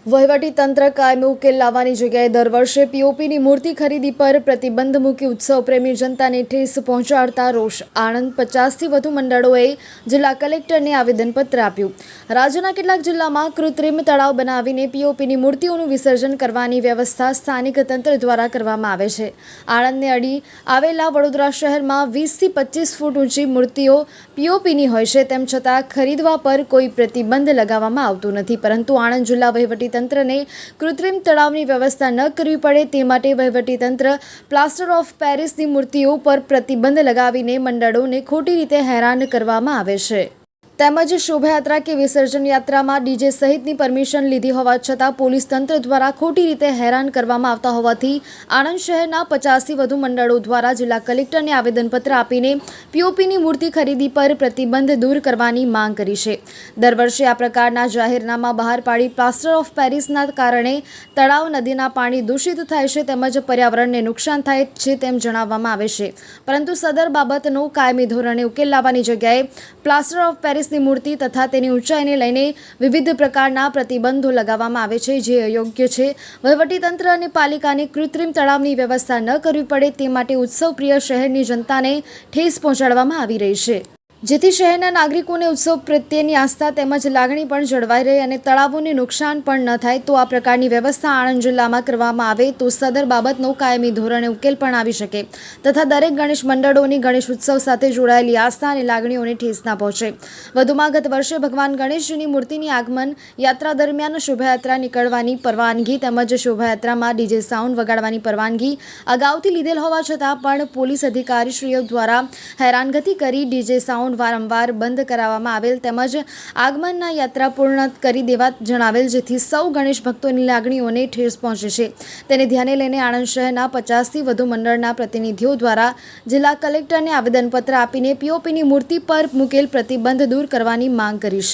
વહીવટી તંત્ર કાયમી ઉકેલ લાવવાની જગ્યાએ દર વર્ષે પીઓપીની મૂર્તિ ખરીદી પર પ્રતિબંધ મૂકી ઉત્સવ પ્રેમી જનતાને ઠેસ પહોંચાડતા રોષ. આણંદ 50થી વધુ મંડળોએ જિલ્લા કલેક્ટરને આવેદનપત્ર આપ્યું. રાજ્યના કેટલાક જિલ્લામાં કૃત્રિમ તળાવ બનાવીને પીઓપીની મૂર્તિઓનું વિસર્જન કરવાની વ્યવસ્થા સ્થાનિક તંત્ર દ્વારા કરવામાં આવે છે. આણંદને અડી આવેલા વડોદરા શહેરમાં 20થી 25 ફૂટ ઊંચી મૂર્તિઓ પીઓપીની હોય છે. તેમ છતાં ખરીદવા પર કોઈ પ્રતિબંધ લગાવવામાં આવતો નથી, પરંતુ આણંદ જિલ્લા વહીવટી તંત્રને કૃત્રિમ તળાવની વ્યવસ્થા ન કરવી પડે તે માટે વહીવટીતંત્ર પ્લાસ્ટર ઓફ પેરિસની મૂર્તિઓ પર પ્રતિબંધ લગાવીને મંડળોને ખોટી રીતે હેરાન કરવામાં આવે છે. તેમજ શોભાયાત્રા કે વિસર્જન યાત્રામાં ડીજે સહિતની પરમિશન લીધી હોવા છતાં પોલીસ તંત્ર દ્વારા ખોટી રીતે હેરાન કરવામાં આવતા હોવાથી આણંદ શહેરના 50થી વધુ મંડળો દ્વારા જિલ્લા કલેક્ટરને આવેદનપત્ર આપીને પીઓપીની મૂર્તિ ખરીદી પર પ્રતિબંધ દૂર કરવાની માંગ કરી છે. દર વર્ષે આ પ્રકારના જાહેરનામા બહાર પાડી પ્લાસ્ટર ઓફ પેરિસના કારણે તળાવ, નદીના પાણી દૂષિત થાય છે તેમજ પર્યાવરણને નુકસાન થાય છે તેમ જણાવવામાં આવે છે, પરંતુ સદર બાબતનો કાયમી ધોરણે ઉકેલ લાવવાની જગ્યાએ પ્લાસ્ટર ઓફ પેરિસ મૂર્તિ તથા તેની ઊંચાઈને લઈને વિવિધ પ્રકારના પ્રતિબંધો લગાવવામાં આવે છે, જે અયોગ્ય છે. વહીવટીતંત્ર અને પાલિકાને કૃત્રિમ તળાવની વ્યવસ્થા ન કરવી પડે તે માટે ઉત્સવપ્રિય શહેરની જનતાને ઠેસ પહોંચાડવામાં આવી રહી છે, જેથી શહેરના નાગરિકોને ઉત્સવ પ્રત્યેની આસ્થા તેમજ લાગણી પણ જળવાઈ રહે અને તળાવોને નુકસાન પણ ન થાય. તો આ પ્રકારની વ્યવસ્થા આણંદ જિલ્લામાં કરવામાં આવે તો સદર બાબતનો કાયમી ધોરણે ઉકેલ પણ આવી શકે તથા દરેક ગણેશ મંડળોની ગણેશ ઉત્સવ સાથે જોડાયેલી આસ્થા અને લાગણીઓને ઠેસ ના પહોંચે. વધુમાં ગત વર્ષે ભગવાન ગણેશજીની મૂર્તિની આગમન યાત્રા દરમિયાન શોભાયાત્રા નીકળવાની પરવાનગી તેમજ શોભાયાત્રામાં ડીજે સાઉન્ડ વગાડવાની પરવાનગી અગાઉથી લીધેલ હોવા છતાં પણ પોલીસ અધિકારીશ્રીઓ દ્વારા હેરાનગતિ કરી ડીજે સાઉન્ડ વારંવાર બંધ કરાવવામાં આવેલ તેમજ આગમનના યાત્રા પૂર્ણ કરી દેવા જણાવેલ, જેથી સૌ ગણેશ ભક્તોની લાગણીઓને ઠેસ પહોંચે છે. તેને ધ્યાને લઈને આણંદ શહેરના 50થી વધુ મંડળના પ્રતિનિધિઓ દ્વારા જિલ્લા કલેક્ટરને આવેદનપત્ર આપીને પીઓપીની મૂર્તિ પર મૂકેલ પ્રતિબંધ દૂર કરવાની માંગ કરી છે.